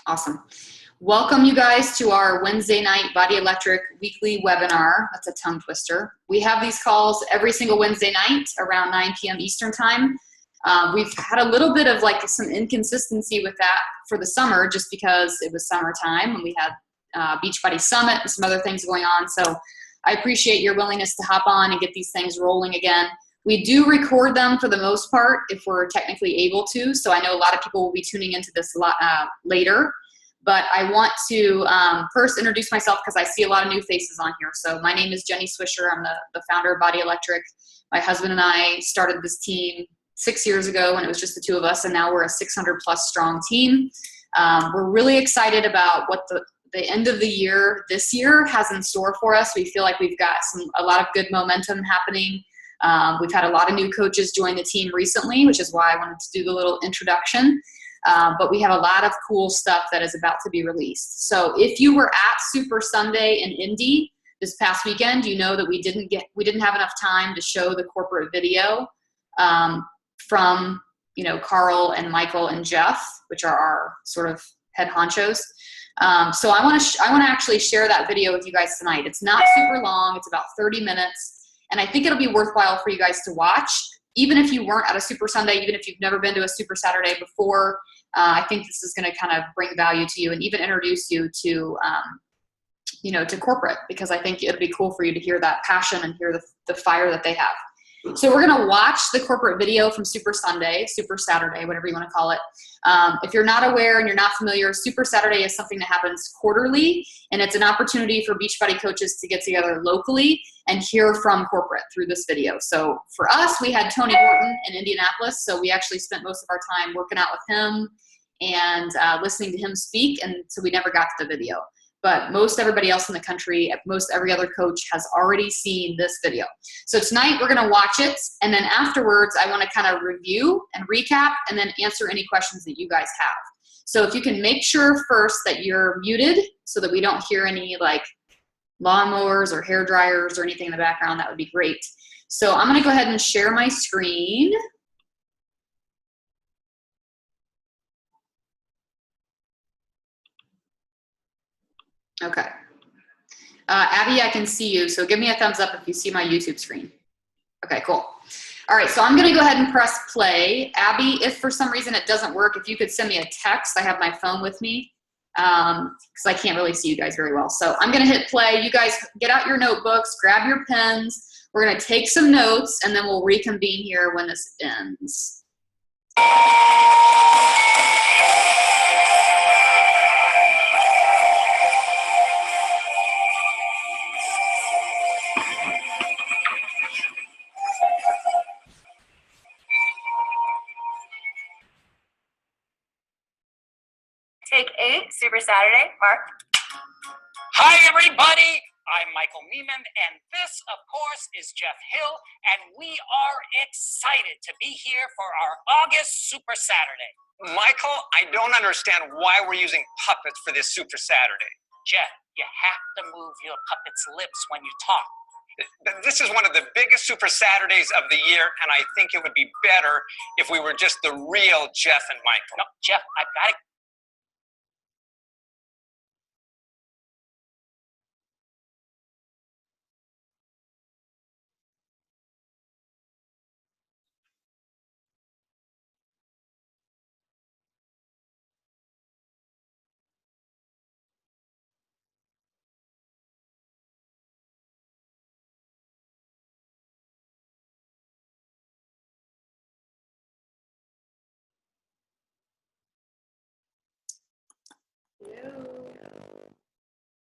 Awesome. Welcome you guys to our Wednesday night Body Electric weekly webinar. That's a tongue twister. We have these calls every single Wednesday night around 9 p.m. Eastern time. We've had a little bit of like some inconsistency with that for the summer just because it was summertime and we had Beachbody Summit and some other things going on. So I appreciate your willingness to hop on and get these things rolling again. We do record them for the most part if we're technically able to. So I know a lot of people will be tuning into this a lot later. But I want to first introduce myself because I see a lot of new faces on here. So my name is Jenny Swisher. I'm the founder of Body Electric. My husband and I started this team 6 years ago when it was just the two of us, and now we're a 600 plus strong team. We're really excited about what the end of the year this year has in store for us. We feel like we've got a lot of good momentum happening. We've had a lot of new coaches join the team recently, which is why I wanted to do the little introduction. But we have a lot of cool stuff that is about to be released. So if you were at Super Sunday in Indy this past weekend, you know that we didn't have enough time to show the corporate video from Carl and Michael and Jeff, which are our sort of head honchos. So I want to actually share that video with you guys tonight. It's not super long. It's about 30 minutes. And I think it'll be worthwhile for you guys to watch. Even if you weren't at a Super Sunday, even if you've never been to a Super Saturday before, I think this is going to kind of bring value to you and even introduce you to, to corporate, because I think it'll be cool for you to hear that passion and hear the fire that they have. So we're going to watch the corporate video from Super Sunday, Super Saturday, whatever you want to call it. If you're not aware and you're not familiar, Super Saturday is something that happens quarterly, and it's an opportunity for Beachbody coaches to get together locally and hear from corporate through this video. So for us, we had Tony Horton in Indianapolis, so we actually spent most of our time working out with him and listening to him speak, and so we never got to the video. But most everybody else in the country, most every other coach has already seen this video. So tonight we're gonna watch it, and then afterwards I wanna kind of review and recap and then answer any questions that you guys have. So if you can make sure first that you're muted so that we don't hear any like lawnmowers or hair dryers or anything in the background, that would be great. So I'm gonna go ahead and share my screen. Okay. Abby, I can see you, so give me a thumbs up if you see my YouTube screen. Okay, cool. All right, so I'm gonna go ahead and press play. Abby, if for some reason it doesn't work, if you could send me a text, I have my phone with me, because I can't really see you guys very well. So I'm gonna hit play. You guys get out your notebooks, grab your pens. We're gonna take some notes, and then we'll reconvene here when this ends. Take 8, Super Saturday. Mark. Hi, everybody. I'm Michael Meeman, and this, of course, is Jeff Hill, and we are excited to be here for our August Super Saturday. Michael, I don't understand why we're using puppets for this Super Saturday. Jeff, you have to move your puppet's lips when you talk. This is one of the biggest Super Saturdays of the year, and I think it would be better if we were just the real Jeff and Michael. No, Jeff, I've got to...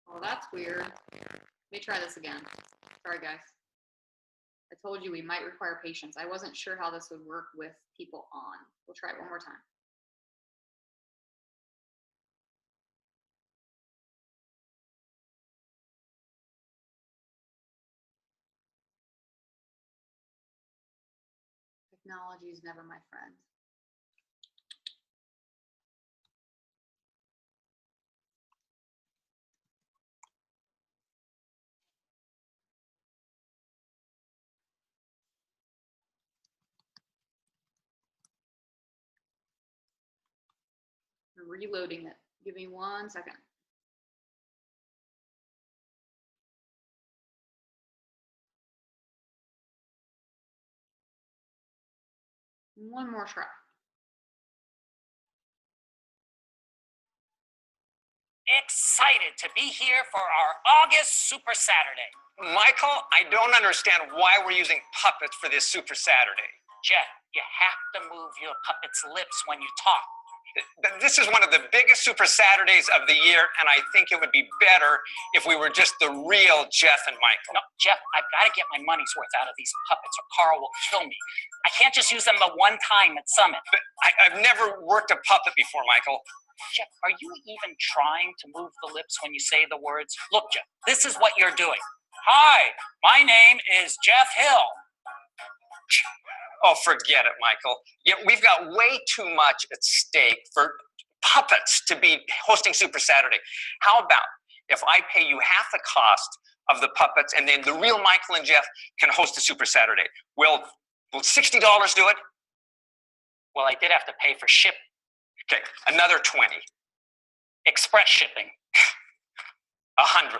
Oh, that's weird. Let me try this again. Sorry, guys. I told you we might require patience. I wasn't sure how this would work with people on. We'll try it one more time. Technology is never my friend. Reloading it. Give me 1 second. One more try. Excited to be here for our August Super Saturday. Michael, I don't understand why we're using puppets for this Super Saturday. Jeff, you have to move your puppet's lips when you talk. This is one of the biggest Super Saturdays of the year, and I think it would be better if we were just the real Jeff and Michael. No, Jeff, I've got to get my money's worth out of these puppets or Carl will kill me. I can't just use them the one time at Summit. But I've never worked a puppet before, Michael. Jeff, are you even trying to move the lips when you say the words? Look, Jeff, this is what you're doing. Hi, my name is Jeff Hill. Oh, forget it, Michael. Yeah, we've got way too much at stake for puppets to be hosting Super Saturday. How about if I pay you half the cost of the puppets and then the real Michael and Jeff can host a Super Saturday? Will $60 do it? Well, I did have to pay for shipping. Okay, another 20. Express shipping. 100.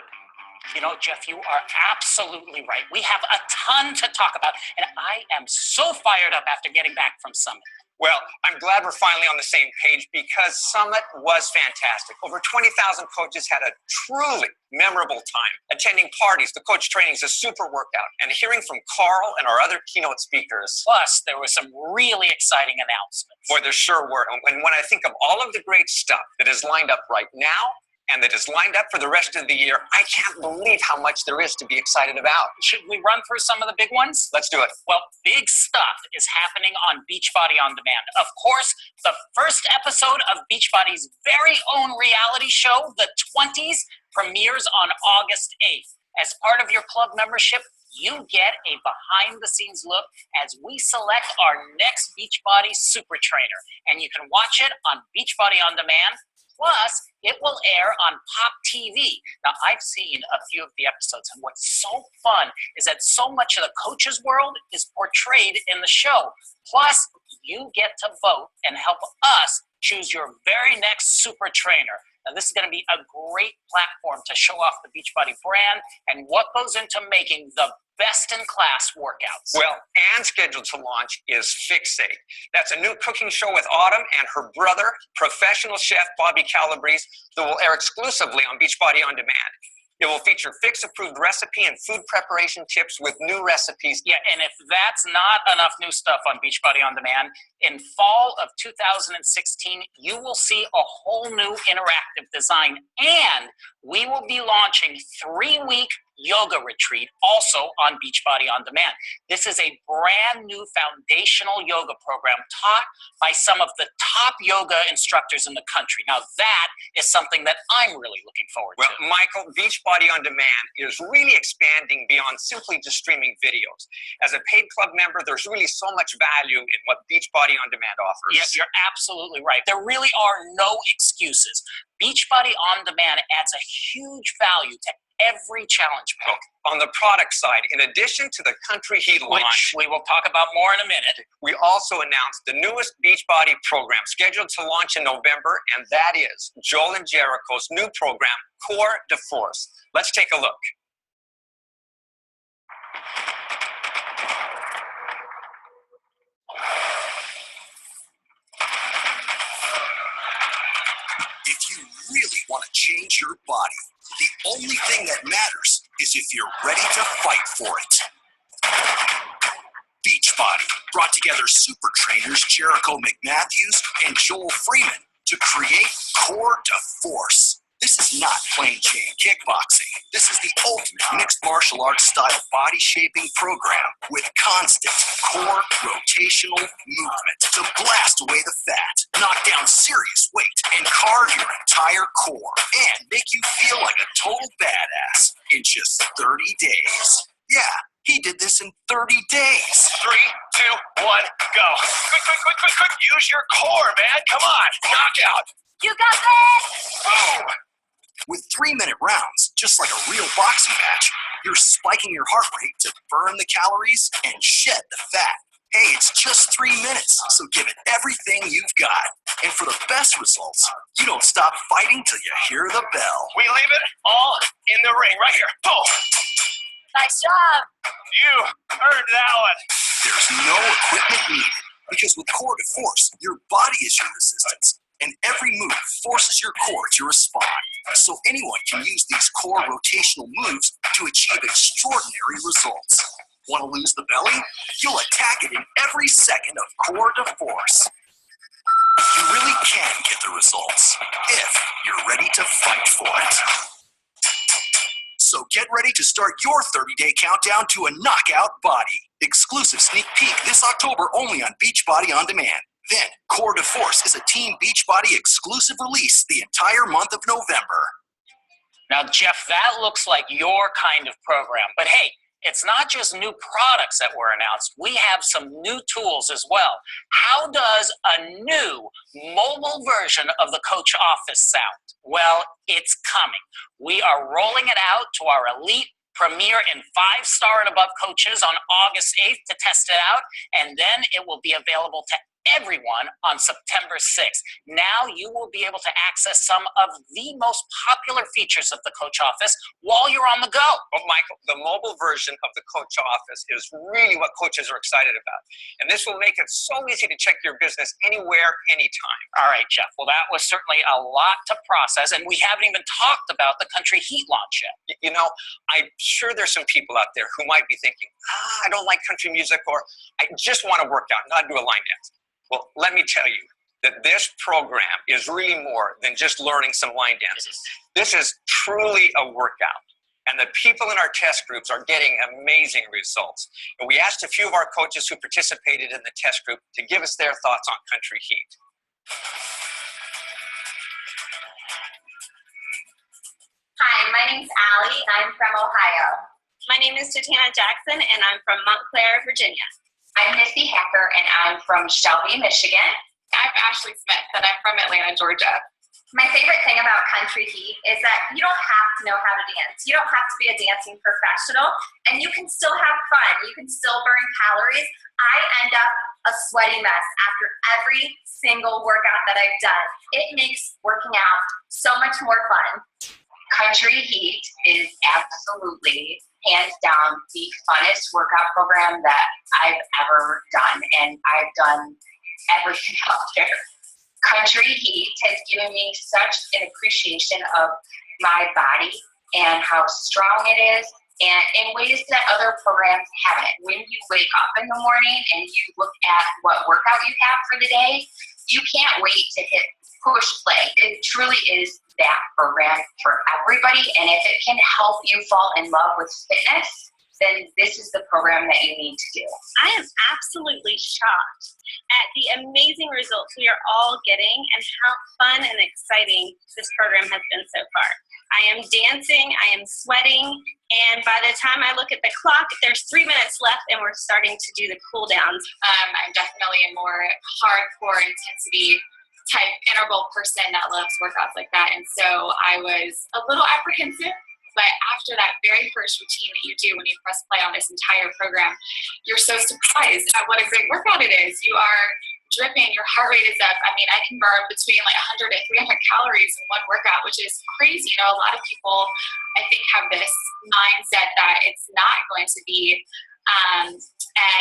You know, Jeff, you are absolutely right. We have a ton to talk about, and I am so fired up after getting back from Summit. Well, I'm glad we're finally on the same page because Summit was fantastic. Over 20,000 coaches had a truly memorable time. Attending parties, the coach trainings, a super workout, and hearing from Carl and our other keynote speakers. Plus, there were some really exciting announcements. Boy, there sure were. And when I think of all of the great stuff that is lined up right now, and that is lined up for the rest of the year, I can't believe how much there is to be excited about. Should we run through some of the big ones? Let's do it. Well, big stuff is happening on Beachbody On Demand. Of course, the first episode of Beachbody's very own reality show, The 20s, premieres on August 8th. As part of your club membership, you get a behind-the-scenes look as we select our next Beachbody Super Trainer. And you can watch it on Beachbody On Demand. Plus, it will air on Pop TV. Now, I've seen a few of the episodes, and what's so fun is that so much of the coach's world is portrayed in the show. Plus, you get to vote and help us choose your very next super trainer. Now, this is going to be a great platform to show off the Beachbody brand and what goes into making the best-in-class workouts. Well, and scheduled to launch is Fixate. That's a new cooking show with Autumn and her brother, professional chef Bobby Calabrese, that will air exclusively on Beachbody On Demand. It will feature Fix-approved recipe and food preparation tips with new recipes. Yeah, and if that's not enough new stuff on Beachbody On Demand, in fall of 2016, you will see a whole new interactive design, and we will be launching 3-week yoga retreat also on Beachbody On Demand. This is a brand new foundational yoga program taught by some of the top yoga instructors in the country. Now that is something that I'm really looking forward to. Well, Michael, Beachbody On Demand is really expanding beyond simply just streaming videos. As a paid club member, there's really so much value in what Beachbody On Demand offers. Yes, you're absolutely right. There really are no excuses. Beachbody On Demand adds a huge value to every challenge pack. On the product side, in addition to the Country Heat launch, which we will talk about more in a minute, we also announced the newest Beachbody program scheduled to launch in November, and that is Joel and Jericho's new program, Core de Force. Let's take a look. If you really want to change your body, the only thing that matters is if you're ready to fight for it. Beachbody brought together super trainers Jericho McMatthews and Joel Freeman to create Core de Force. This is not plain Jane kickboxing. This is the ultimate mixed martial arts style body shaping program with constant core rotational movement to blast away the fat, knock down serious weight, and carve your entire core and make you feel like a total badass in just 30 days. Yeah, he did this in 30 days. 3, 2, 1, go. Quick. Use your core, man. Come on. Knockout. You got this! Boom. With 3-minute rounds, just like a real boxing match, you're spiking your heart rate to burn the calories and shed the fat. Hey, it's just 3 minutes, so give it everything you've got. And for the best results, you don't stop fighting till you hear the bell. We leave it all in the ring right here. Boom. Nice job. You earned that one. There's no equipment needed, because with Core to Force, your body is your resistance, and every move forces your core to respond. So anyone can use these core rotational moves to achieve extraordinary results. Want to lose the belly? You'll attack it in every second of Core to Force. You really can get the results if you're ready to fight for it. So get ready to start your 30-day countdown to a knockout body. Exclusive sneak peek this October only on Beachbody On Demand. Then, Core to Force is a Team Beachbody exclusive release the entire month of November. Now, Jeff, that looks like your kind of program. But hey, it's not just new products that were announced. We have some new tools as well. How does a new mobile version of the Coach Office sound? Well, it's coming. We are rolling it out to our elite, premier, and 5-star and above coaches on August 8th to test it out, and then it will be available to everyone on September 6th. Now you will be able to access some of the most popular features of the Coach Office while you're on the go. But Michael, the mobile version of the Coach Office is really what coaches are excited about. And this will make it so easy to check your business anywhere, anytime. All right, Jeff. Well, that was certainly a lot to process, and we haven't even talked about the Country Heat launch yet. You know, I'm sure there's some people out there who might be thinking, I don't like country music, or I just want to work out, not do a line dance. Well, let me tell you that this program is really more than just learning some line dances. This is truly a workout. And the people in our test groups are getting amazing results. And we asked a few of our coaches who participated in the test group to give us their thoughts on Country Heat. Hi, my name's Allie. I'm from Ohio. My name is Tatiana Jackson, and I'm from Montclair, Virginia. I'm Missy Hacker, and I'm from Shelby, Michigan. I'm Ashley Smith, and I'm from Atlanta, Georgia. My favorite thing about Country Heat is that you don't have to know how to dance. You don't have to be a dancing professional, and you can still have fun. You can still burn calories. I end up a sweaty mess after every single workout that I've done. It makes working out so much more fun. Country Heat is absolutely, hands down, the funnest workout program that I've ever done, and I've done everything out there. Country Heat has given me such an appreciation of my body and how strong it is, and in ways that other programs haven't. When you wake up in the morning and you look at what workout you have for the day, you can't wait to hit push play. It truly is that program for everybody, and if it can help you fall in love with fitness, then this is the program that you need to do. I am absolutely shocked at the amazing results we are all getting and how fun and exciting this program has been so far. I am dancing, I am sweating, and by the time I look at the clock, there's 3 minutes left and we're starting to do the cool downs. I'm definitely a more hardcore intensity type interval person that loves workouts like that, and so I was a little apprehensive, but after that very first routine that you do when you press play on this entire program, you're so surprised at what a great workout it is. You are dripping, your heart rate is up. I mean, I can burn between like 100 to 300 calories in one workout, which is crazy. You know, a lot of people, I think, have this mindset that it's not going to be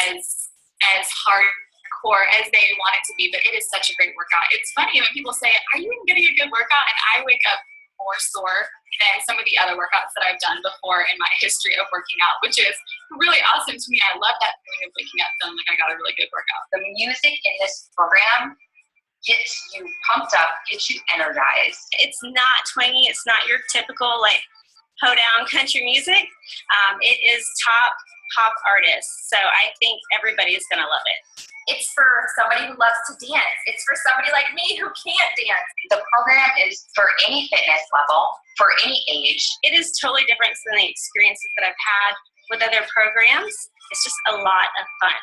as hardcore as they want it to be, but it is such a great workout. It's funny when people say, are you even getting a good workout? And I wake up more sore than some of the other workouts that I've done before in my history of working out, which is really awesome to me. I love that feeling of waking up feeling like I got a really good workout. The music in this program gets you pumped up, gets you energized. It's not twangy. It's not your typical like hoedown country music. It is top artists. So I think everybody is going to love it. It's for somebody who loves to dance. It's for somebody like me who can't dance. The program is for any fitness level, for any age. It is totally different than the experiences that I've had with other programs. It's just a lot of fun.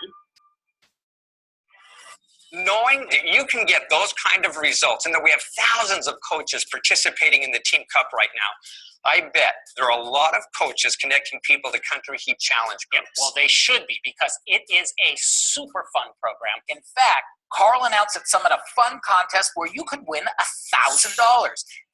Knowing that you can get those kind of results and that we have thousands of coaches participating in the Team Cup right now, I bet there are a lot of coaches connecting people to Country Heat Challenge groups. Yeah, well, they should be, because it is a super fun program. In fact, Carl announced at Summit a fun contest where you could win $1,000.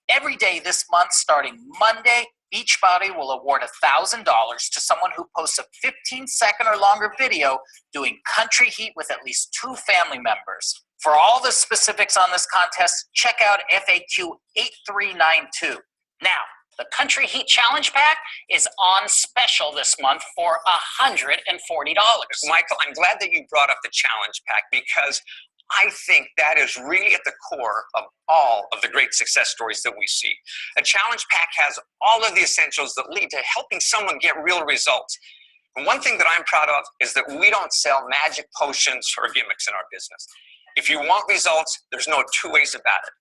Every day this month, starting Monday, Beachbody will award $1,000 to someone who posts a 15-second or longer video doing Country Heat with at least 2 family members. For all the specifics on this contest, check out FAQ 8392. Now, the Country Heat Challenge Pack is on special this month for $140. Michael, I'm glad that you brought up the Challenge Pack, because I think that is really at the core of all of the great success stories that we see. A Challenge Pack has all of the essentials that lead to helping someone get real results. And one thing that I'm proud of is that we don't sell magic potions or gimmicks in our business. If you want results, there's no 2 ways about it.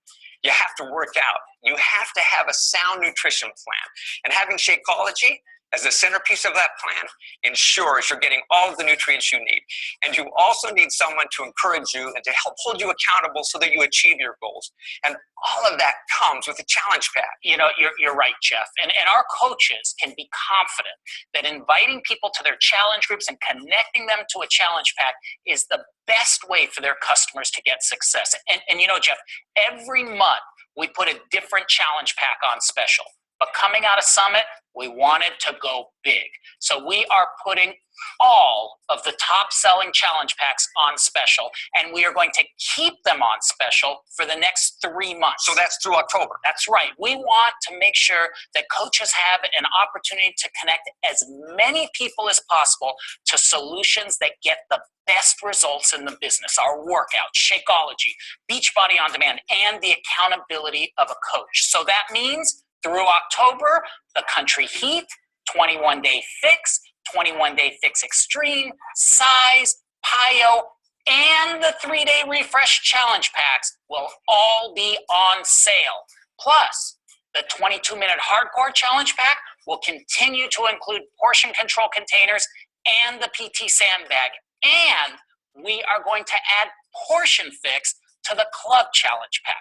You have to work out. You have to have a sound nutrition plan. And having Shakeology as the centerpiece of that plan ensures you're getting all of the nutrients you need. And you also need someone to encourage you and to help hold you accountable so that you achieve your goals. And all of that comes with the Challenge Pack. You know, you're right, Jeff. And our coaches can be confident that inviting people to their challenge groups and connecting them to a challenge pack is the best way for their customers to get success. And you know, Jeff, every month we put a different challenge pack on special. But coming out of Summit, we wanted to go big. So we are putting all of the top selling challenge packs on special, and we are going to keep them on special for the next 3 months. So that's through October. That's right. We want to make sure that coaches have an opportunity to connect as many people as possible to solutions that get the best results in the business. Our workout, Shakeology, Beachbody on Demand, and the accountability of a coach. So that means through October, the Country Heat, 21-Day Fix, 21-Day Fix Extreme, Size, PiYo, and the 3-Day Refresh Challenge Packs will all be on sale. Plus, the 22-Minute Hardcore Challenge Pack will continue to include portion control containers and the PT Sandbag. And we are going to add Portion Fix to the Club Challenge Pack.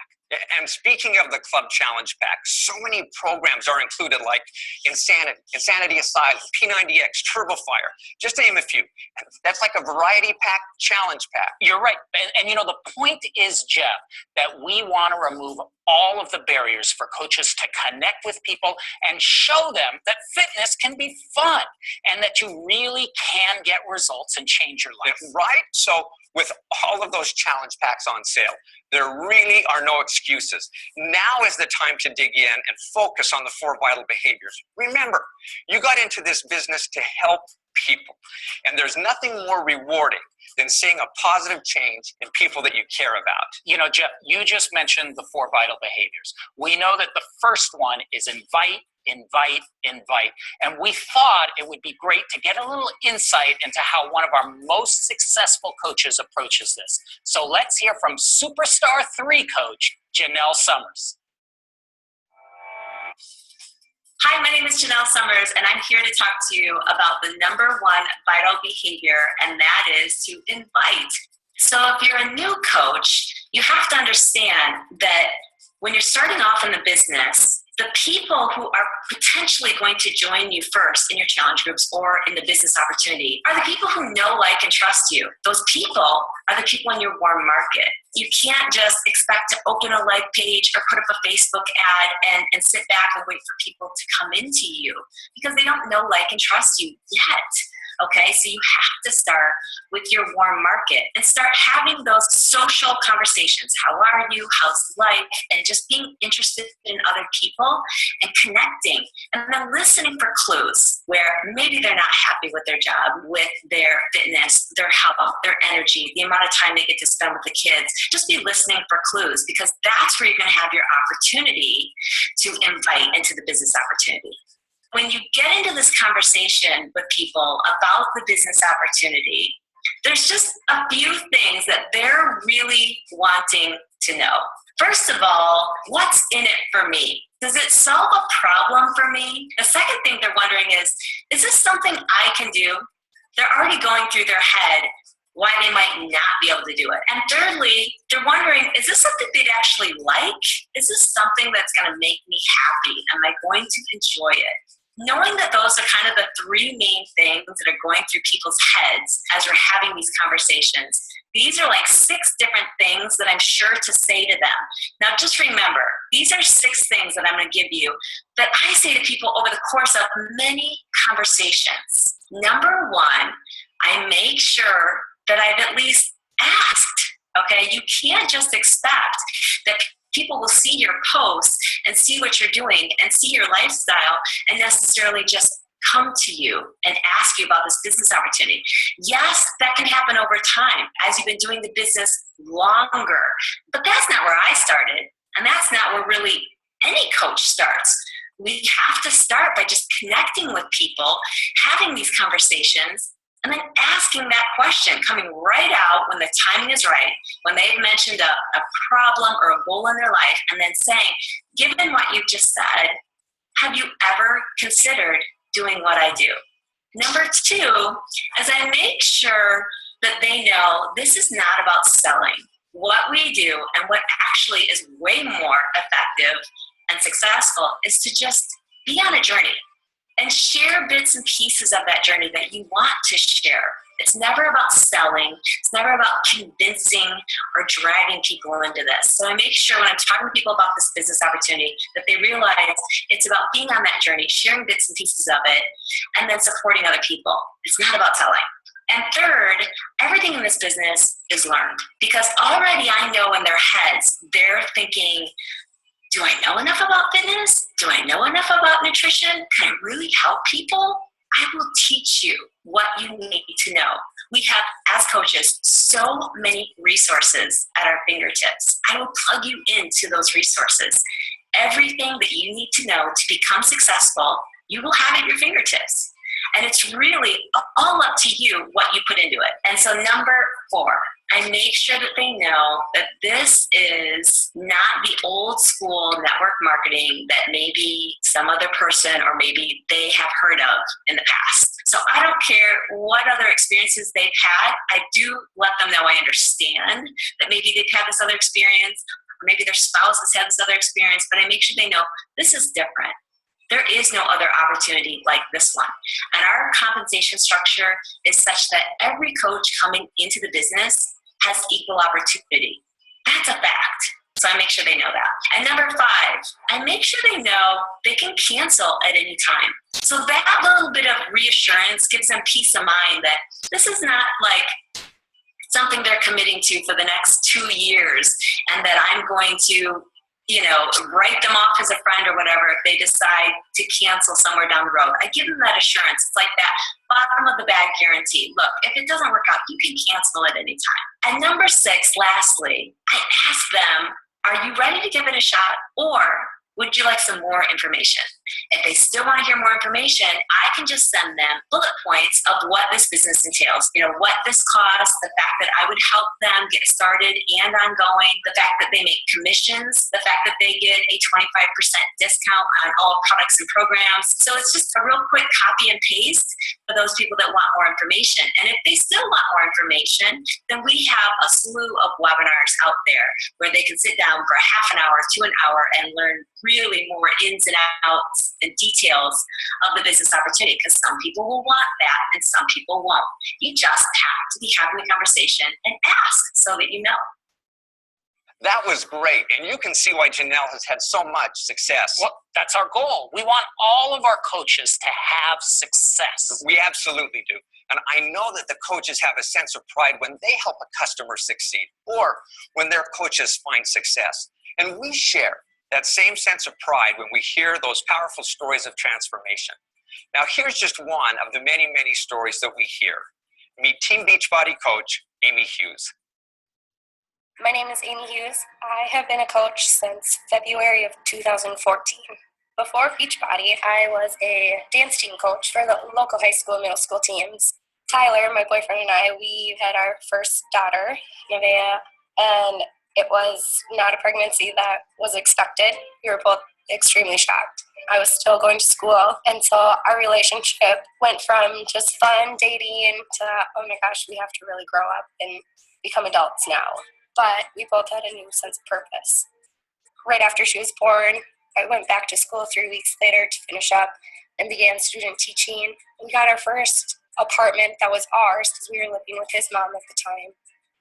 And speaking of the Club Challenge Pack, so many programs are included, like Insanity Asylum, P90X, Turbo Fire, just to name a few. And that's like a variety pack, challenge pack. You're right. And you know, the point is, Jeff, that we want to remove all of the barriers for coaches to connect with people and show them that fitness can be fun and that you really can get results and change your life. Right? So with all of those challenge packs on sale, there really are no excuses. Now is the time to dig in and focus on the 4 vital behaviors. Remember, you got into this business to help people, and there's nothing more rewarding than seeing a positive change in people that you care about. You know, Jeff, you just mentioned the 4 vital behaviors. We know that the first one is invite, invite, invite. And we thought it would be great to get a little insight into how one of our most successful coaches approaches this. So let's hear from Superstar 3 coach, Janelle Summers. Hi, my name is Janelle Summers, and I'm here to talk to you about the number 1 vital behavior, and that is to invite. So if you're a new coach, you have to understand that when you're starting off in the business, the people who are potentially going to join you first in your challenge groups or in the business opportunity are the people who know, like, and trust you. Those people are the people in your warm market. You can't just expect to open a like page or put up a Facebook ad and sit back and wait for people to come into you because they don't know, like, and trust you yet. Okay, so you have to start with your warm market and start having those social conversations. How are you? How's life? And just being interested in other people and connecting. And then listening for clues where maybe they're not happy with their job, with their fitness, their health, their energy, the amount of time they get to spend with the kids. Just be listening for clues because that's where you're going to have your opportunity to invite into the business opportunity. When you get into this conversation with people about the business opportunity, there's just a few things that they're really wanting to know. First of all, what's in it for me? Does it solve a problem for me? The second thing they're wondering is this something I can do? They're already going through their head, why they might not be able to do it. And thirdly, they're wondering, is this something they'd actually like? Is this something that's going to make me happy? Am I going to enjoy it? Knowing that those are kind of the three main things that are going through people's heads as we're having these conversations, these are like 6 different things that I'm sure to say to them. Now, just remember, these are 6 things that I'm going to give you that I say to people over the course of many conversations. Number 1, I make sure that I've at least asked, okay? You can't just expect that people will see your posts and see what you're doing and see your lifestyle and necessarily just come to you and ask you about this business opportunity. Yes, that can happen over time as you've been doing the business longer, but that's not where I started, and that's not where really any coach starts. We have to start by just connecting with people, having these conversations, and then asking that question, coming right out when the timing is right, when they've mentioned a problem or a goal in their life, and then saying, given what you've just said, have you ever considered doing what I do? Number 2 is I make sure that they know this is not about selling. What we do and what actually is way more effective and successful is to just be on a journey and share bits and pieces of that journey that you want to share. It's never about selling. It's never about convincing or dragging people into this. So I make sure when I'm talking to people about this business opportunity that they realize it's about being on that journey, sharing bits and pieces of it, and then supporting other people. It's not about selling. And third, everything in this business is learned. Because already I know in their heads, they're thinking, do I know enough about fitness? Do I know enough about nutrition? Can I really help people? I will teach you what you need to know. We have, as coaches, so many resources at our fingertips. I will plug you into those resources. Everything that you need to know to become successful, you will have at your fingertips. And it's really all up to you what you put into it. And so number 4, I make sure that they know that this is not the old school network marketing that maybe some other person or maybe they have heard of in the past. So I don't care what other experiences they've had. I do let them know I understand that maybe they've had this other experience, or maybe their spouse has had this other experience, but I make sure they know this is different. There is no other opportunity like this one. And our compensation structure is such that every coach coming into the business has equal opportunity. That's a fact. So I make sure they know that. And number 5, I make sure they know they can cancel at any time. So that little bit of reassurance gives them peace of mind that this is not like something they're committing to for the next 2 years and that I'm going to write them off as a friend or whatever if they decide to cancel somewhere down the road. I give them that assurance. It's like that bottom of the bag guarantee. Look, if it doesn't work out, you can cancel at any time. And number 6, lastly, I ask them, are you ready to give it a shot, or would you like some more information? If they still want to hear more information, I can just send them bullet points of what this business entails. What this costs, the fact that I would help them get started and ongoing, the fact that they make commissions, the fact that they get a 25% discount on all products and programs. So it's just a real quick copy and paste for those people that want more information. And if they still want more information, then we have a slew of webinars out there where they can sit down for a half an hour to an hour and learn really more ins and outs and details of the business opportunity, because some people will want that and some people won't. You just have to be having the conversation and ask so that you know. That was great. And you can see why Janelle has had so much success. Well, that's our goal. We want all of our coaches to have success. We absolutely do. And I know that the coaches have a sense of pride when they help a customer succeed or when their coaches find success. And we share that same sense of pride when we hear those powerful stories of transformation. Now, here's just one of the many, many stories that we hear. Meet Team Beachbody coach, Amy Hughes. My name is Amy Hughes. I have been a coach since February of 2014. Before Beachbody, I was a dance team coach for the local high school and middle school teams. Tyler, my boyfriend, and I, we had our first daughter, Nevaeh, and It was not a pregnancy that was expected. We were both extremely shocked. I was still going to school, and so our relationship went from just fun dating to, oh my gosh, we have to really grow up and become adults now. But we both had a new sense of purpose. Right after she was born, I went back to school 3 weeks later to finish up and began student teaching. We got our first apartment that was ours because we were living with his mom at the time.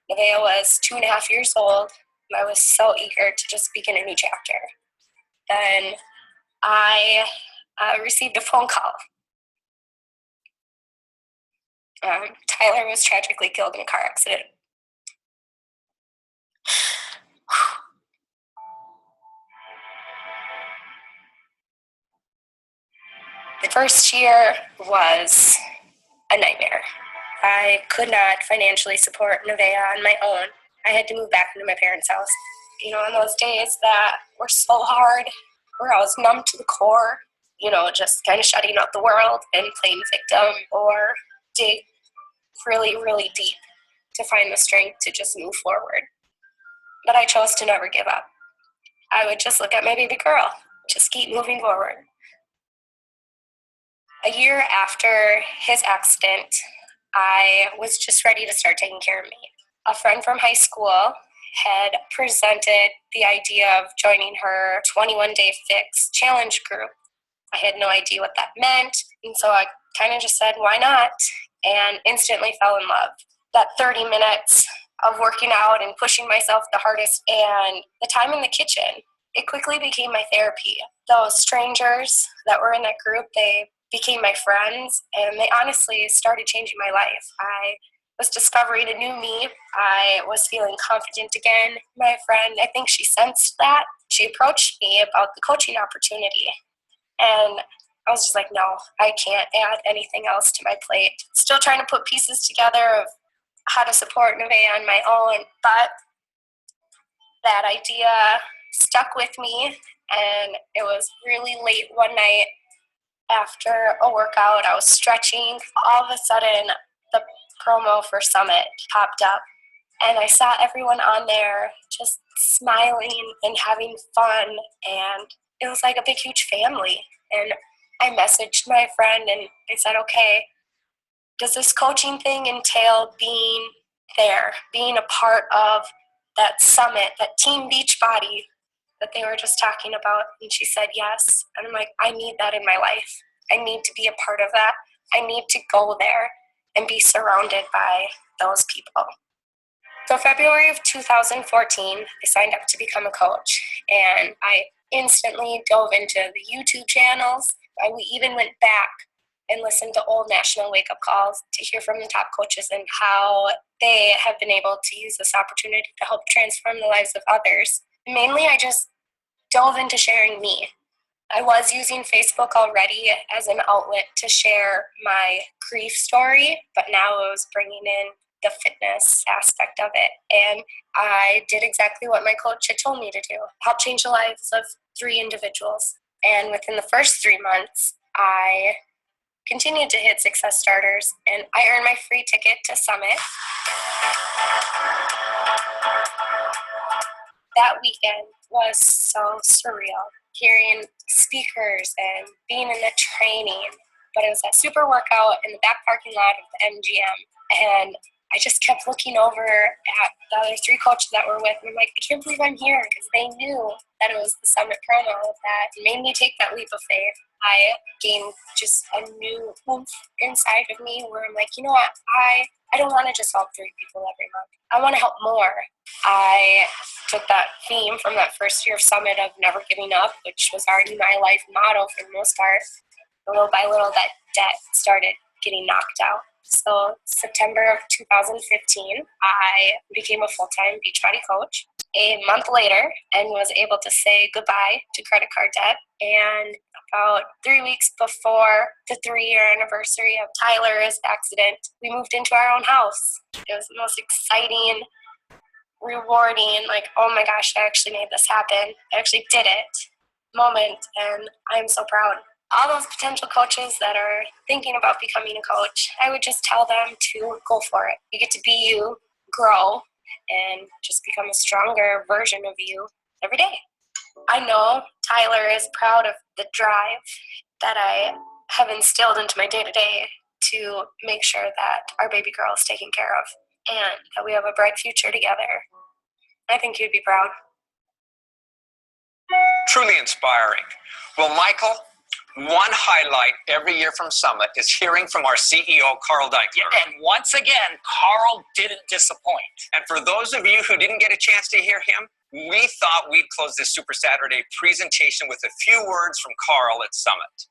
Nevaeh was 2.5 years old, and I was so eager to just begin a new chapter. Then I received a phone call. Tyler was tragically killed in a car accident. The first year was a nightmare. I could not financially support Nevaeh on my own. I had to move back into my parents' house. You know, on those days that were so hard, where I was numb to the core, you know, just kind of shutting out the world and playing victim, or dig really, really deep to find the strength to just move forward. But I chose to never give up. I would just look at my baby girl, just keep moving forward. A year after his accident, I was just ready to start taking care of me. A friend from high school had presented the idea of joining her 21-day fix challenge group. I had no idea what that meant, and so I kind of just said, why not? And instantly fell in love. That 30 minutes of working out and pushing myself the hardest and the time in the kitchen, it quickly became my therapy. Those strangers that were in that group, they became my friends, and they honestly started changing my life. I was discovering a new me. I was feeling confident again. My friend, I think she sensed that. She approached me about the coaching opportunity, and I was just like, no, I can't add anything else to my plate. Still trying to put pieces together of how to support Nevaeh on my own, but that idea stuck with me, and it was really late one night after a workout. I was stretching. All of a sudden, the promo for Summit popped up, and I saw everyone on there just smiling and having fun, and it was like a big, huge family. And I messaged my friend, and I said, okay, does this coaching thing entail being there, being a part of that summit, that Team Beachbody that they were just talking about? And she said yes. And I'm like, I need that in my life. I need to be a part of that. I need to go there and be surrounded by those people. So February of 2014, I signed up to become a coach, and I instantly dove into the YouTube channels. We even went back and listened to old national wake-up calls to hear from the top coaches and how they have been able to use this opportunity to help transform the lives of others. Mainly, I just dove into sharing me. I was using Facebook already as an outlet to share my grief story, but now I was bringing in the fitness aspect of it. And I did exactly what my coach had told me to do, help change the lives of 3 individuals. And within the first 3 months, I continued to hit success starters, and I earned my free ticket to Summit. That weekend was so surreal, hearing speakers and being in the training. But it was that super workout in the back parking lot of the MGM, and I just kept looking over at the other 3 coaches that were with me. I'm like, I can't believe I'm here, because they knew that it was the Summit promo that made me take that leap of faith. I gained just a new oomph inside of me where I'm like, you know what, I don't want to just help 3 people every month. I want to help more. I took that theme from that first year of Summit of never giving up, which was already my life motto for the most part. Little by little, that debt started getting knocked out. So September of 2015, I became a full-time Beachbody coach. A month later, and was able to say goodbye to credit card debt. And about 3 weeks before the 3-year anniversary of Tyler's accident, we moved into our own house. It was the most exciting, rewarding, like, oh my gosh, I actually made this happen. I actually did it moment, and I'm so proud. All those potential coaches that are thinking about becoming a coach, I would just tell them to go for it. You get to be you, grow, and just become a stronger version of you every day. I know Tyler is proud of the drive that I have instilled into my day-to-day to make sure that our baby girl is taken care of and that we have a bright future together. I think you'd be proud. Truly inspiring. Well, Michael, one highlight every year from Summit is hearing from our CEO, Carl Deichler. Yeah, and once again, Carl didn't disappoint. And for those of you who didn't get a chance to hear him, we thought we'd close this Super Saturday presentation with a few words from Carl at Summit.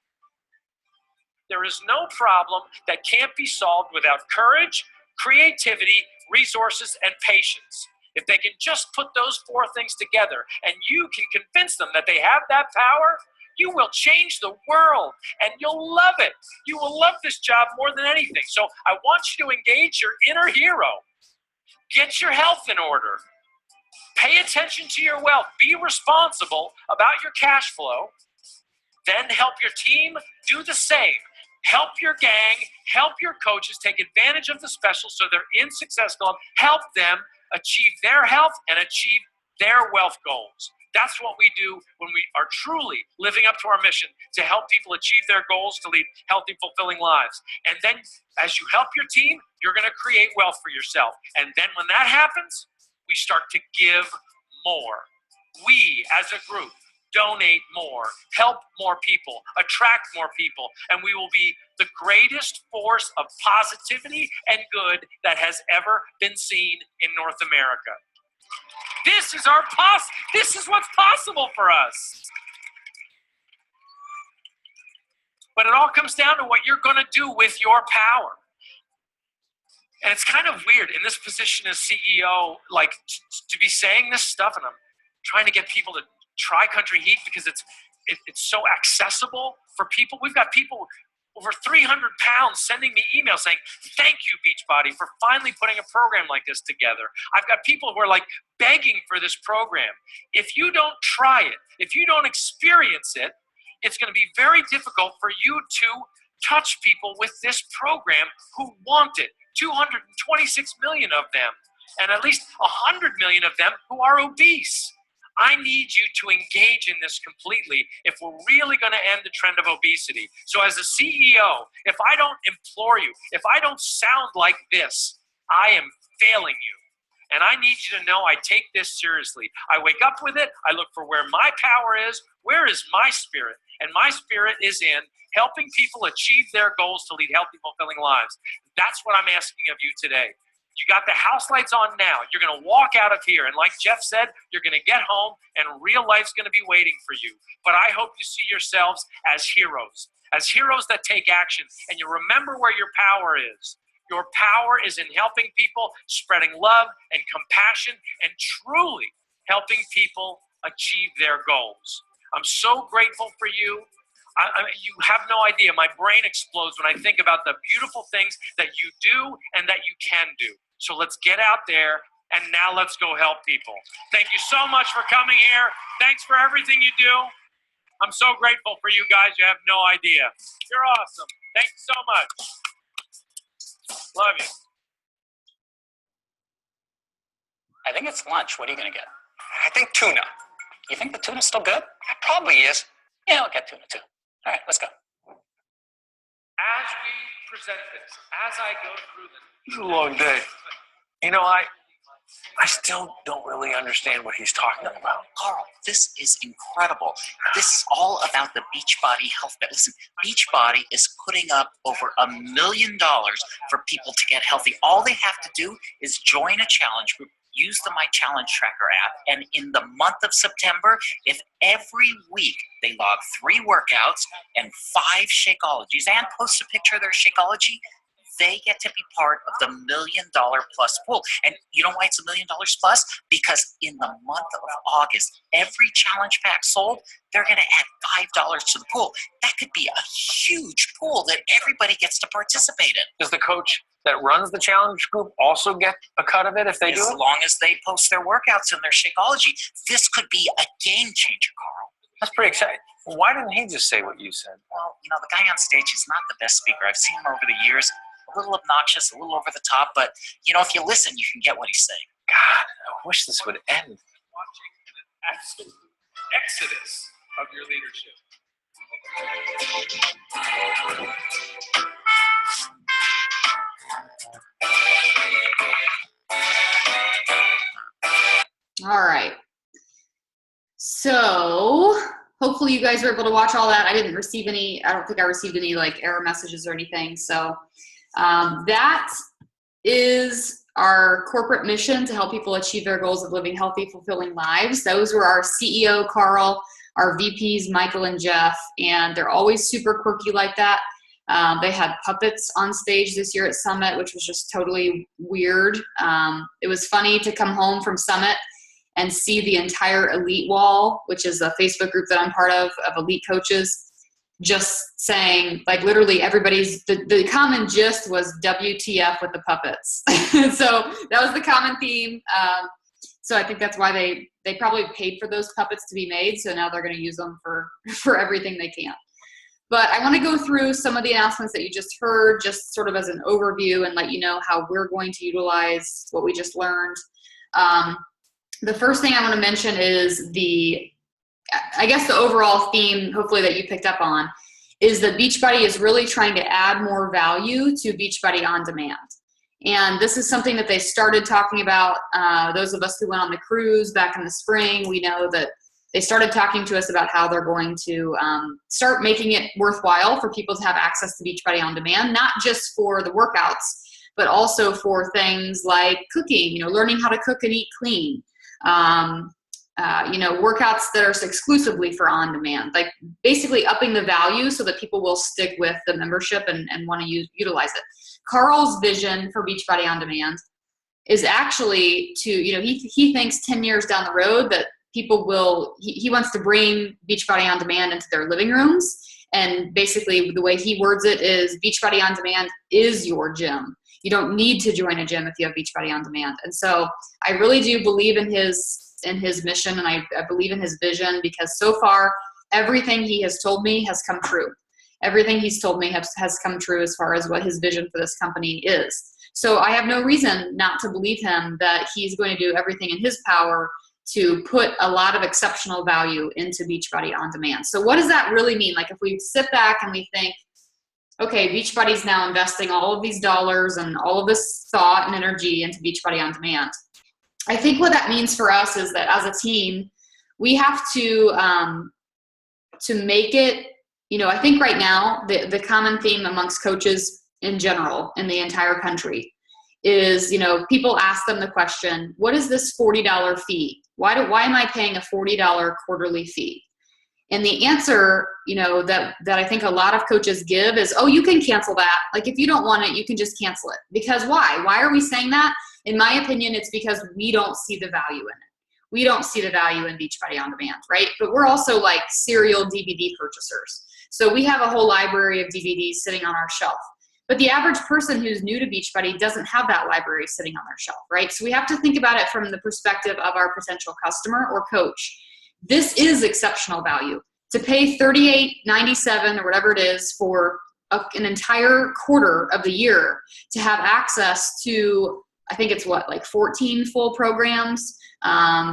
There is no problem that can't be solved without courage, creativity, resources, and patience. If they can just put those four things together and you can convince them that they have that power, you will change the world and you'll love it. You will love this job more than anything. So I want you to engage your inner hero. Get your health in order. Pay attention to your wealth. Be responsible about your cash flow. Then help your team do the same. Help your gang, help your coaches take advantage of the specials so they're in Success Club. Help them achieve their health and achieve their wealth goals. That's what we do when we are truly living up to our mission to help people achieve their goals to lead healthy, fulfilling lives. And then as you help your team, you're going to create wealth for yourself. And then when that happens, we start to give more. We, as a group, donate more, help more people, attract more people, and we will be the greatest force of positivity and good that has ever been seen in North America. This is what's possible for us. But it all comes down to what you're going to do with your power. And it's kind of weird in this position as CEO, like to be saying this stuff, and I'm trying to get people to try Country Heat because it's so accessible for people. We've got people over 300 pounds sending me emails saying, thank you, Beachbody, for finally putting a program like this together. I've got people who are like begging for this program. If you don't try it, if you don't experience it, it's going to be very difficult for you to touch people with this program who want it. 226 million of them, and at least 100 million of them who are obese. I need you to engage in this completely if we're really going to end the trend of obesity. So as a CEO, if I don't implore you, if I don't sound like this, I am failing you. And I need you to know I take this seriously. I wake up with it. I look for where my power is. Where is my spirit? And my spirit is in helping people achieve their goals to lead healthy, fulfilling lives. That's what I'm asking of you today. You got the house lights on now. You're going to walk out of here. And like Jeff said, you're going to get home and real life's going to be waiting for you. But I hope you see yourselves as heroes that take action. And you remember where your power is. Your power is in helping people, spreading love and compassion, and truly helping people achieve their goals. I'm so grateful for you. You have no idea. My brain explodes when I think about the beautiful things that you do and that you can do. So let's get out there, and now let's go help people. Thank you so much for coming here. Thanks for everything you do. I'm so grateful for you guys. You have no idea. You're awesome. Thank you so much. Love you. I think it's lunch. What are you going to get? I think tuna. You think the tuna's still good? It probably is. Yeah, I'll get tuna too. All right, let's go. As we present this, as I go through this, it's a long day. You know, I still don't really understand what he's talking about. Carl, this is incredible. This is all about the Beachbody Health Bet. Listen, Beachbody is putting up over $1 million for people to get healthy. All they have to do is join a challenge group, use the My Challenge Tracker app, and in the month of September, if every week they log 3 workouts and 5 Shakeologies and post a picture of their Shakeology, they get to be part of the $1 million plus pool. And you know why it's $1 million plus? Because in the month of August, every challenge pack sold, they're going to add $5 to the pool. That could be a huge pool that everybody gets to participate in. Does the coach that runs the challenge group also get a cut of it if they do it? As long as they post their workouts and their Shakeology. This could be a game changer, Carl. That's pretty exciting. Why didn't he just say what you said? Well, you know, the guy on stage is not the best speaker. I've seen him over the years. A little obnoxious, a little over the top, but, you know, if you listen, you can get what he's saying. God, I wish this would end. Absolute exodus of your leadership. All right. So hopefully you guys were able to watch all that. I don't think I received any like error messages or anything. So that is our corporate mission to help people achieve their goals of living healthy, fulfilling lives. Those were our CEO, Carl, our VPs, Michael and Jeff, and they're always super quirky like that. They had puppets on stage this year at Summit, which was just totally weird. It was funny to come home from Summit and see the entire elite wall, which is a Facebook group that I'm part of elite coaches, just saying, like, literally everybody's, the common gist was WTF with the puppets. So that was the common theme. So I think that's why they probably paid for those puppets to be made. So now they're going to use them for everything they can. But I want to go through some of the announcements that you just heard, just sort of as an overview, and let you know how we're going to utilize what we just learned. The first thing I want to mention is the overall theme, hopefully, that you picked up on, is that Beachbody is really trying to add more value to Beachbody On Demand. And this is something that they started talking about. Those of us who went on the cruise back in the spring, we know that they started talking to us about how they're going to start making it worthwhile for people to have access to Beachbody On Demand, not just for the workouts, but also for things like cooking, learning how to cook and eat clean. Workouts that are exclusively for on demand, like basically upping the value so that people will stick with the membership and want to utilize it. Carl's vision for Beachbody On Demand is actually to, he thinks 10 years down the road that people will, he wants to bring Beachbody On Demand into their living rooms. And basically the way he words it is Beachbody On Demand is your gym. You don't need to join a gym if you have Beachbody On Demand. And so I really do believe in his mission, and I believe in his vision, because so far everything he has told me has come true. Everything he's told me has come true as far as what his vision for this company is. So I have no reason not to believe him that he's going to do everything in his power to put a lot of exceptional value into Beachbody On Demand. So what does that really mean? Like, if we sit back and we think, okay, Beachbody's now investing all of these dollars and all of this thought and energy into Beachbody On Demand. I think what that means for us is that as a team, we have to make it, I think right now the common theme amongst coaches in general in the entire country is, people ask them the question, what is this $40 fee? Why am I paying a $40 quarterly fee? And the answer, that I think a lot of coaches give is, oh, you can cancel that. Like, if you don't want it, you can just cancel it. Because why? Why are we saying that? In my opinion, it's because we don't see the value in it. We don't see the value in Beachbody On Demand, right? But we're also like serial DVD purchasers. So we have a whole library of DVDs sitting on our shelf. But the average person who's new to Beachbody doesn't have that library sitting on their shelf, right? So we have to think about it from the perspective of our potential customer or coach. This is exceptional value. To pay $38.97 or whatever it is for an entire quarter of the year to have access to, I think it's 14 full programs,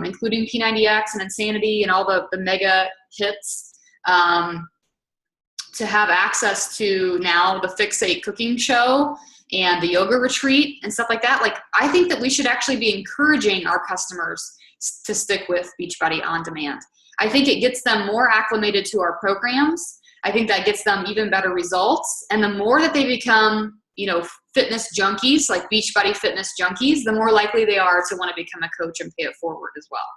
including P90X and Insanity and all the mega hits, to have access to now the Fix8 cooking show and the yoga retreat and stuff like that. Like, I think that we should actually be encouraging our customers to stick with Beachbody On Demand. I think it gets them more acclimated to our programs. I think that gets them even better results. And the more that they become, fitness junkies, like Beachbody fitness junkies, the more likely they are to want to become a coach and pay it forward as well.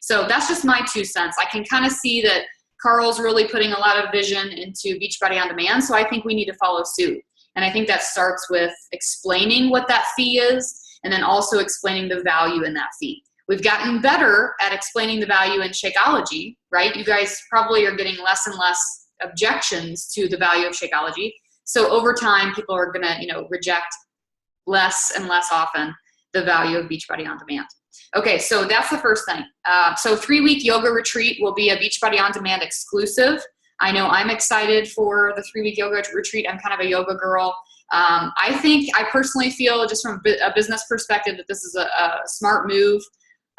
So that's just my 2 cents. I can kind of see that Carl's really putting a lot of vision into Beachbody On Demand. So I think we need to follow suit. And I think that starts with explaining what that fee is, and then also explaining the value in that fee. We've gotten better at explaining the value in Shakeology, right? You guys probably are getting less and less objections to the value of Shakeology. So over time, people are going to, reject less and less often the value of Beachbody On Demand. Okay, so that's the first thing. So 3-week yoga retreat will be a Beachbody On Demand exclusive. I know I'm excited for the 3-week yoga retreat. I'm kind of a yoga girl. I personally feel, just from a business perspective, that this is a smart move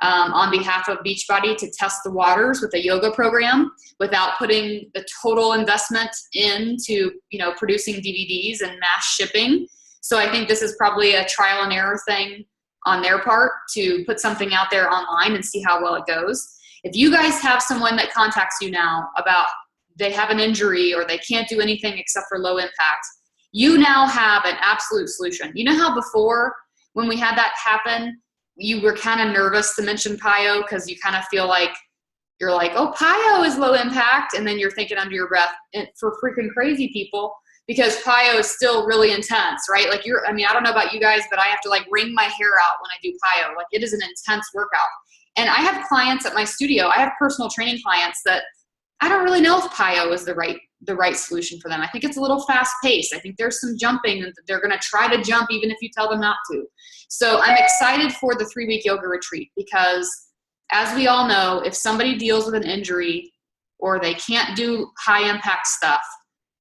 on behalf of Beachbody to test the waters with a yoga program without putting the total investment into, producing DVDs and mass shipping. So I think this is probably a trial and error thing on their part to put something out there online and see how well it goes. If you guys have someone that contacts you now about they have an injury or they can't do anything except for low impact, you now have an absolute solution. You know how before, when we had that happen, you were kind of nervous to mention PIO because you kind of feel like you're like, oh, PIO is low impact, and then you're thinking under your breath, for freaking crazy people, because PIO is still really intense, right? Like I don't know about you guys, but I have to like wring my hair out when I do PIO. Like, it is an intense workout. And I have clients at my studio, I have personal training clients that I don't really know if PIO is the right solution for them. I think it's a little fast paced. I think there's some jumping and they're going to try to jump even if you tell them not to. So I'm excited for the 3-week yoga retreat because, as we all know, if somebody deals with an injury or they can't do high impact stuff,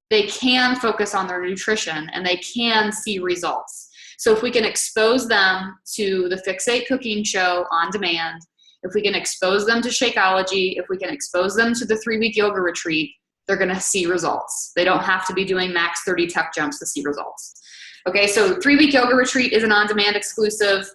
they can focus on their nutrition and they can see results. So if we can expose them to the Fixate cooking show on demand, if we can expose them to Shakeology, if we can expose them to the 3-week yoga retreat, they're going to see results. They don't have to be doing max 30 tuck jumps to see results. Okay, so 3-week yoga retreat is an on-demand exclusive.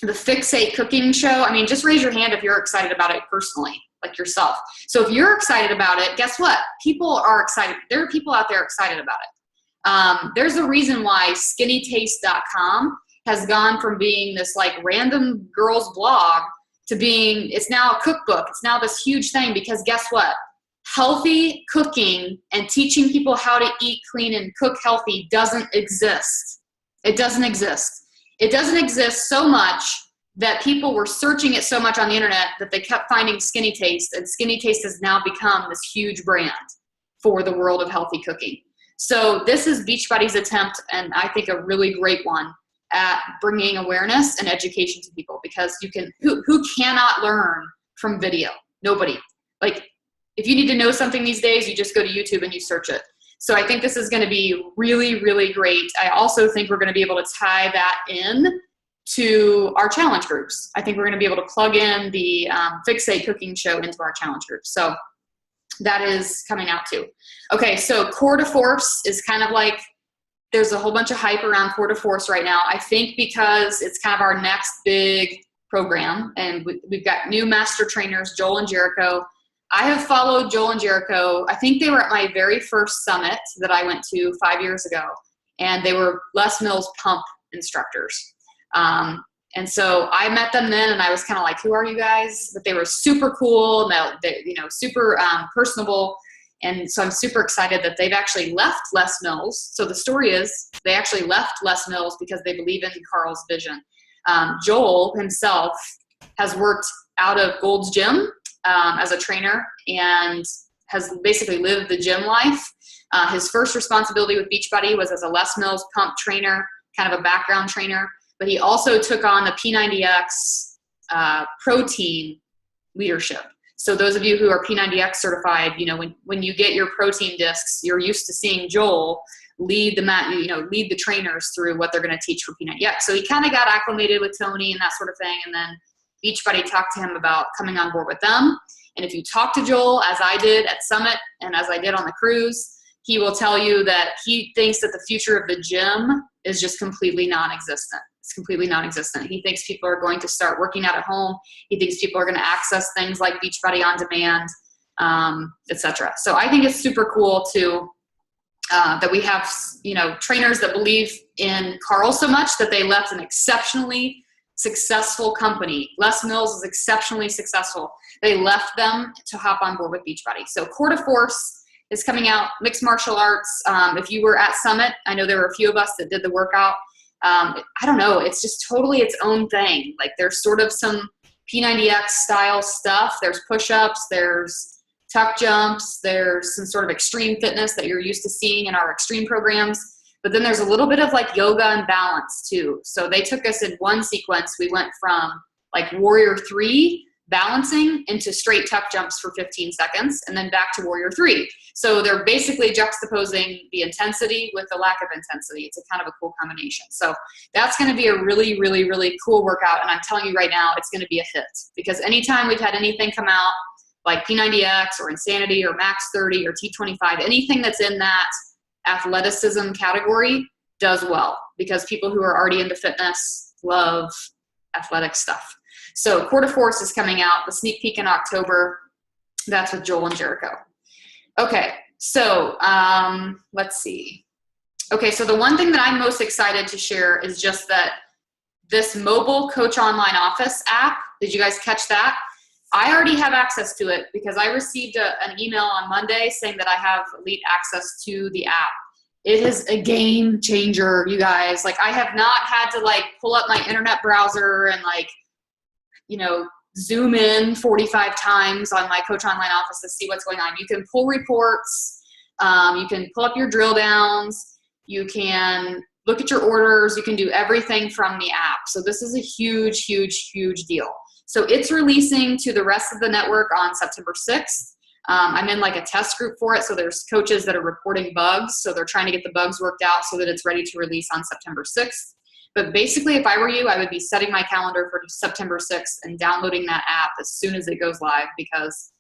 The Fixate cooking show, just raise your hand if you're excited about it personally, like yourself. So if you're excited about it, guess what? People are excited. There are people out there excited about it. There's a reason why skinnytaste.com has gone from being this like random girl's blog to being, it's now a cookbook. It's now this huge thing because guess what? Healthy cooking and teaching people how to eat clean and cook healthy doesn't exist. It doesn't exist. It doesn't exist so much that people were searching it so much on the internet that they kept finding Skinny Taste, and Skinny Taste has now become this huge brand for the world of healthy cooking. So this is Beachbody's attempt, and I think a really great one, at bringing awareness and education to people, because who cannot learn from video? Nobody. Like, if you need to know something these days, you just go to YouTube and you search it. So I think this is going to be really, really great. I also think we're going to be able to tie that in to our challenge groups. I think we're going to be able to plug in the Fixate cooking show into our challenge groups. So that is coming out too. Okay, so Core to Force is kind of like, there's a whole bunch of hype around Core to Force right now. I think because it's kind of our next big program, and we've got new master trainers, Joel and Jericho. I have followed Joel and Jericho. I think they were at my very first summit that I went to 5 years ago, and they were Les Mills pump instructors. And so I met them then, and I was kind of like, who are you guys? But they were super cool, and they super personable. And so I'm super excited that they've actually left Les Mills. So the story is they actually left Les Mills because they believe in Carl's vision. Joel himself has worked out of Gold's Gym as a trainer and has basically lived the gym life. His first responsibility with Beachbody was as a Les Mills pump trainer, kind of a background trainer, but he also took on the P90X protein leadership. So those of you who are P90X certified, when you get your protein discs, you're used to seeing Joel lead the trainers through what they're going to teach for P90X. So he kind of got acclimated with Tony and that sort of thing. And then Beachbody talked to him about coming on board with them. And if you talk to Joel, as I did at Summit and as I did on the cruise, he will tell you that he thinks that the future of the gym is just completely non-existent. It's completely non-existent. He thinks people are going to start working out at home. He thinks people are going to access things like Beachbody on demand, etc. So I think it's super cool that we have, trainers that believe in Carl so much that they left an exceptionally successful company. Les Mills is exceptionally successful. They left them to hop on board with Beachbody. So Core to Force is coming out, mixed martial arts. If you were at Summit, I know there were a few of us that did the workout. I don't know, it's just totally its own thing. Like, there's sort of some P90X style stuff. There's push-ups, there's tuck jumps, there's some sort of extreme fitness that you're used to seeing in our extreme programs. But then there's a little bit of like yoga and balance too. So they took us in one sequence. We went from like Warrior 3 balancing into straight tuck jumps for 15 seconds and then back to warrior 3. So they're basically juxtaposing the intensity with the lack of intensity. It's a kind of a cool combination. So that's going to be a really, really, really cool workout. And I'm telling you right now, it's going to be a hit, because anytime we've had anything come out like P90X or Insanity or Max 30 or T25, anything that's in that athleticism category does well, because people who are already into fitness love athletic stuff. So Core to Force is coming out, the sneak peek in October. That's with Joel and Jericho. Okay, so let's see. Okay, so the one thing that I'm most excited to share is just that this mobile Coach Online Office app, did you guys catch that? I already have access to it because I received an email on Monday saying that I have elite access to the app. It is a game changer, you guys. Like, I have not had to like pull up my internet browser and like, you know, zoom in 45 times on my Coach Online Office to see what's going on. You can pull reports. You can pull up your drill downs. You can look at your orders. You can do everything from the app. So this is a huge, huge, huge deal. So it's releasing to the rest of the network on September 6th. I'm in like a test group for it. So there's coaches that are reporting bugs. So they're trying to get the bugs worked out so that it's ready to release on September 6th. But basically, if I were you, I would be setting my calendar for September 6th and downloading that app as soon as it goes live, because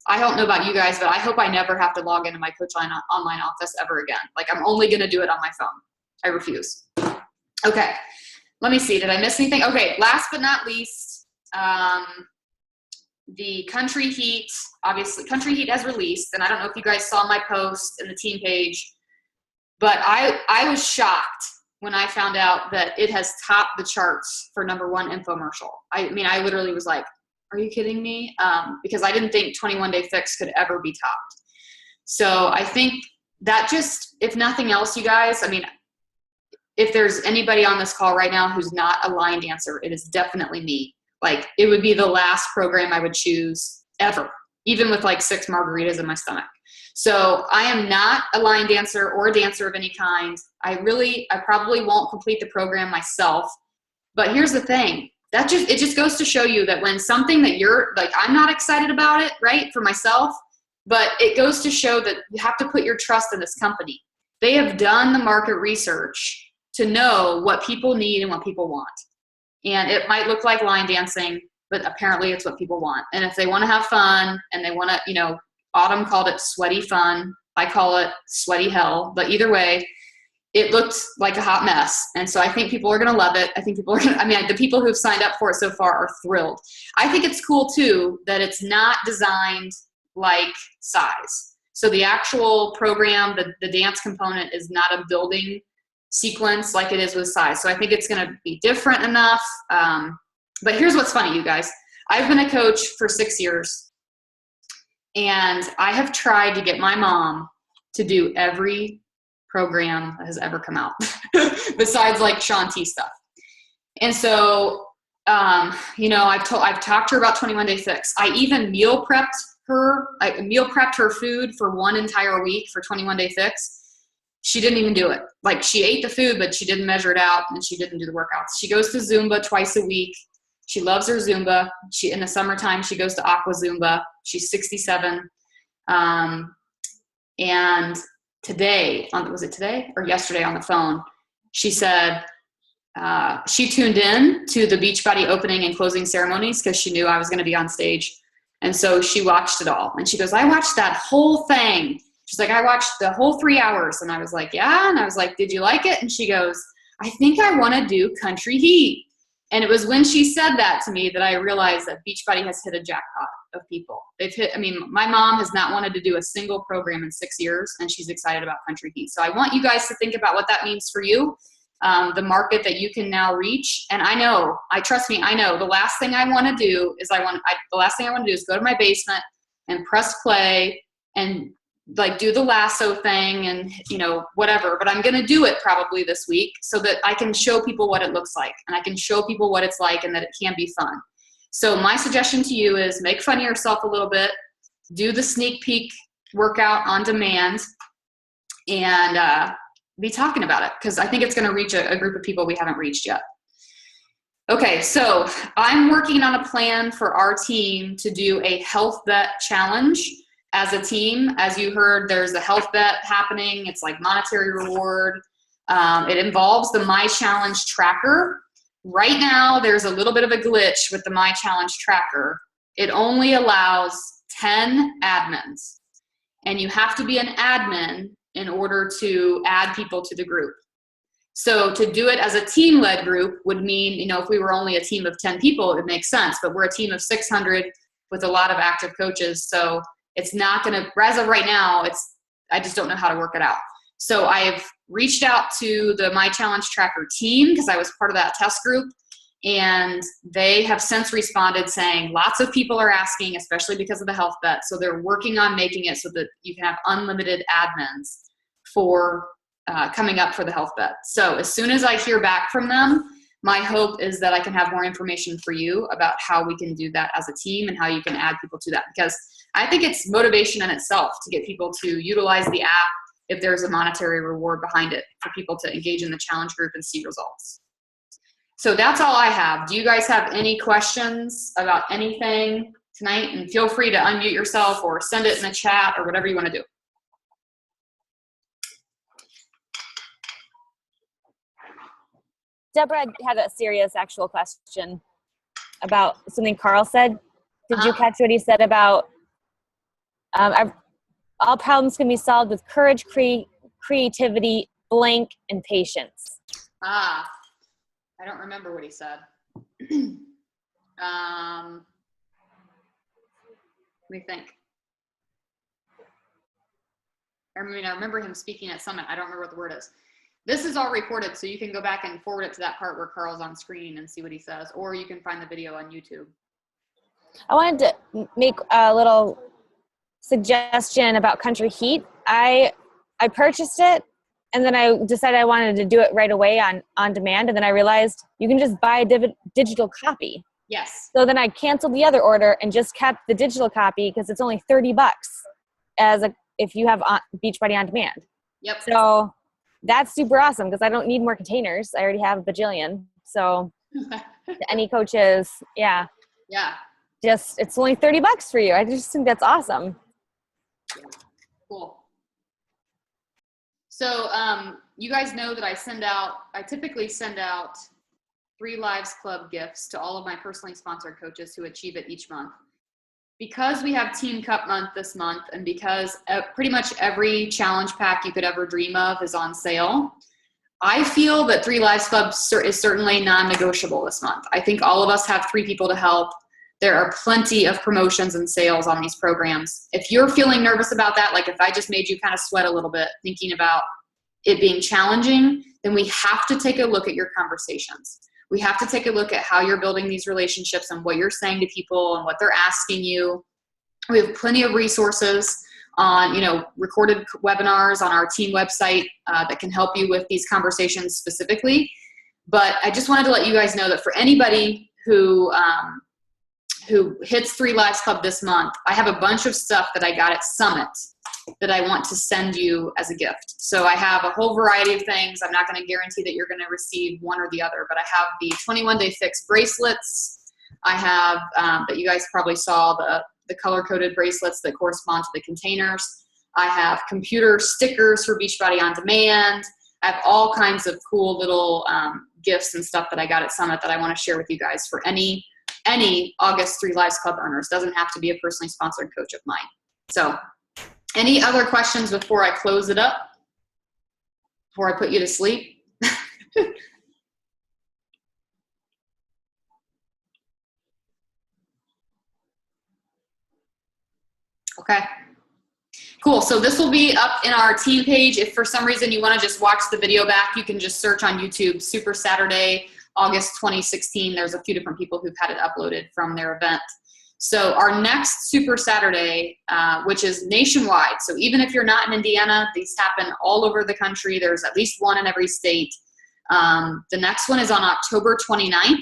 I don't know about you guys, but I hope I never have to log into my Coach Online Office ever again. Like, I'm only going to do it on my phone. I refuse. Okay, let me see. Did I miss anything? Okay, last but not least, the Country Heat, obviously Country Heat has released, and I don't know if you guys saw my post in the team page, but I was shocked when I found out that it has topped the charts for #1 infomercial. I mean, I literally was like, are you kidding me? Because I didn't think 21 Day Fix could ever be topped. So I think that just, if nothing else, you guys, I mean, if there's anybody on this call right now who's not a line dancer, it is definitely me. Like, it would be the last program I would choose ever, even with like 6 margaritas in my stomach. So I am not a line dancer or a dancer of any kind. I probably won't complete the program myself. But here's the thing. It just goes to show you that when something that you're like, I'm not excited about it, right, for myself, but it goes to show that you have to put your trust in this company. They have done the market research to know what people need and what people want. And it might look like line dancing, but apparently it's what people want. And if they want to have fun and they want to, you know, Autumn called it sweaty fun. I call it sweaty hell. But either way, it looked like a hot mess. And so I think people are going to love it. I think people are going to, I mean, the people who've signed up for it so far are thrilled. I think it's cool too that it's not designed like size. So the actual program, the dance component is not a building sequence like it is with size. So I think it's going to be different enough. But here's what's funny, you guys. I've been a coach for 6 years. And I have tried to get my mom to do every program that has ever come out besides like Shaun T stuff. And so, you know, I've talked to her about 21 Day Fix. I even meal prepped her food for 1 entire week for 21 Day Fix. She didn't even do it. Like, she ate the food, but she didn't measure it out and she didn't do the workouts. She goes to Zumba twice a week. She loves her Zumba. In the summertime, she goes to Aqua Zumba. She's 67. And today, was it today or yesterday on the phone, she said she tuned in to the Beachbody opening and closing ceremonies because she knew I was going to be on stage. And so she watched it all. And she goes, I watched that whole thing. She's like, I watched the whole 3 hours. And I was like, yeah. And I was like, did you like it? And she goes, I think I want to do Country Heat. And it was when she said that to me that I realized that Beachbody has hit a jackpot of people. My mom has not wanted to do a single program in 6 years, and she's excited about Country Heat. So I want you guys to think about what that means for you, the market that you can now reach. And I know the last thing I want to do is go to my basement and press play and like do the lasso thing and, you know, whatever, but I'm going to do it probably this week so that I can show people what it looks like and I can show people what it's like and that it can be fun. So my suggestion to you is make fun of yourself a little bit, do the sneak peek workout on demand, and be talking about it, because I think it's going to reach a group of people we haven't reached yet. Okay, so I'm working on a plan for our team to do a health bet challenge as a team. As you heard, there's a health bet happening. It's like monetary reward. It involves the My Challenge tracker. Right now, there's a little bit of a glitch with the My Challenge tracker. It only allows 10 admins, and you have to be an admin in order to add people to the group. So to do it as a team-led group would mean, you know, if we were only a team of 10 people, it makes sense, but we're a team of 600 with a lot of active coaches. So it's not going to, as of right now, I just don't know how to work it out. So I've reached out to the My Challenge Tracker team because I was part of that test group, and they have since responded saying lots of people are asking, especially because of the health bet. So they're working on making it so that you can have unlimited admins for coming up for the health bet. So as soon as I hear back from them, my hope is that I can have more information for you about how we can do that as a team and how you can add people to that, because I think it's motivation in itself to get people to utilize the app if there's a monetary reward behind it for people to engage in the challenge group and see results. So that's all I have. Do you guys have any questions about anything tonight? And feel free to unmute yourself or send it in the chat or whatever you want to do. Deborah had a serious actual question about something Carl said. Did you catch what he said about all problems can be solved with courage, creativity, blank, and patience? I don't remember what he said. Let me think. I mean, I remember him speaking at Summit. I don't remember what the word is. This is all recorded, so you can go back and forward it to that part where Carl's on screen and see what he says, or you can find the video on YouTube. I wanted to make a little suggestion about Country Heat. I purchased it, and then I decided I wanted to do it right away on demand, and then I realized you can just buy a digital copy. Yes. So then I canceled the other order and just kept the digital copy because it's only $30 if you have Beachbody on demand. Yep. So that's super awesome because I don't need more containers. I already have a bajillion. So any coaches, yeah. Just, it's only $30 for you. I just think that's awesome. Cool. So you guys know that I typically send out 3 Lives Club gifts to all of my personally sponsored coaches who achieve it each month. Because we have Team Cup month this month, and because pretty much every challenge pack you could ever dream of is on sale, I feel that 3 Lives Club is certainly non-negotiable this month. I think all of us have 3 people to help. There are plenty of promotions and sales on these programs. If you're feeling nervous about that, like if I just made you kind of sweat a little bit thinking about it being challenging, then we have to take a look at your conversations. We have to take a look at how you're building these relationships and what you're saying to people and what they're asking you. We have plenty of resources on, recorded webinars on our team website that can help you with these conversations specifically. But I just wanted to let you guys know that for anybody who hits 3 Lives Club this month, I have a bunch of stuff that I got at Summit that I want to send you as a gift. So I have a whole variety of things. I'm not going to guarantee that you're going to receive one or the other, but I have the 21-day fix bracelets. I have, that you guys probably saw, the color-coded bracelets that correspond to the containers. I have computer stickers for Beachbody On Demand. I have all kinds of cool little gifts and stuff that I got at Summit that I want to share with you guys for any August 3 Lives Club earners. Doesn't have to be a personally sponsored coach of mine. So any other questions before I close it up? Before I put you to sleep? Okay. Cool. So this will be up in our team page. If for some reason you want to just watch the video back, you can just search on YouTube, Super Saturday, August 2016. There's a few different people who've had it uploaded from their event. So our next Super Saturday, which is nationwide, so even if you're not in Indiana, these happen all over the country. There's at least one in every state. The next one is on October 29th.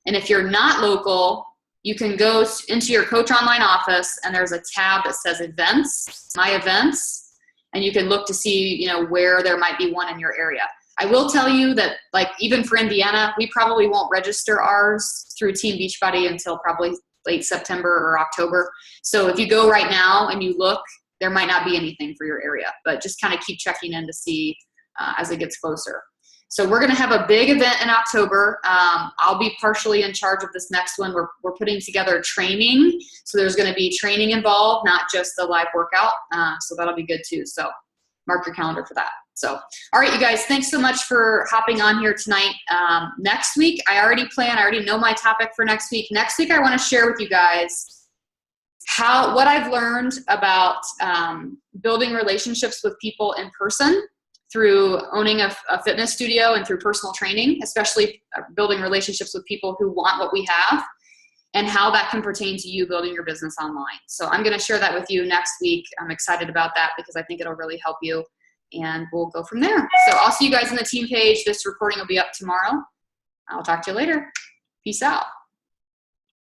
And if you're not local, you can go into your Coach Online office, and there's a tab that says Events, My Events, and you can look to see, where there might be one in your area. I will tell you that, like, even for Indiana, we probably won't register ours through Team Beachbody until probably late September or October. So if you go right now and you look, there might not be anything for your area, but just kind of keep checking in to see as it gets closer. So we're going to have a big event in October. I'll be partially in charge of this next one. We're putting together training. So there's going to be training involved, not just the live workout. So that'll be good too. So mark your calendar for that. So, all right, you guys, thanks so much for hopping on here tonight. Next week, I already know my topic for next week. Next week, I want to share with you guys what I've learned about building relationships with people in person through owning a fitness studio and through personal training, especially building relationships with people who want what we have, and how that can pertain to you building your business online. So I'm going to share that with you next week. I'm excited about that because I think it'll really help you, and we'll go from there. So I'll see you guys on the team page. This recording will be up tomorrow. I'll talk to you later. Peace out.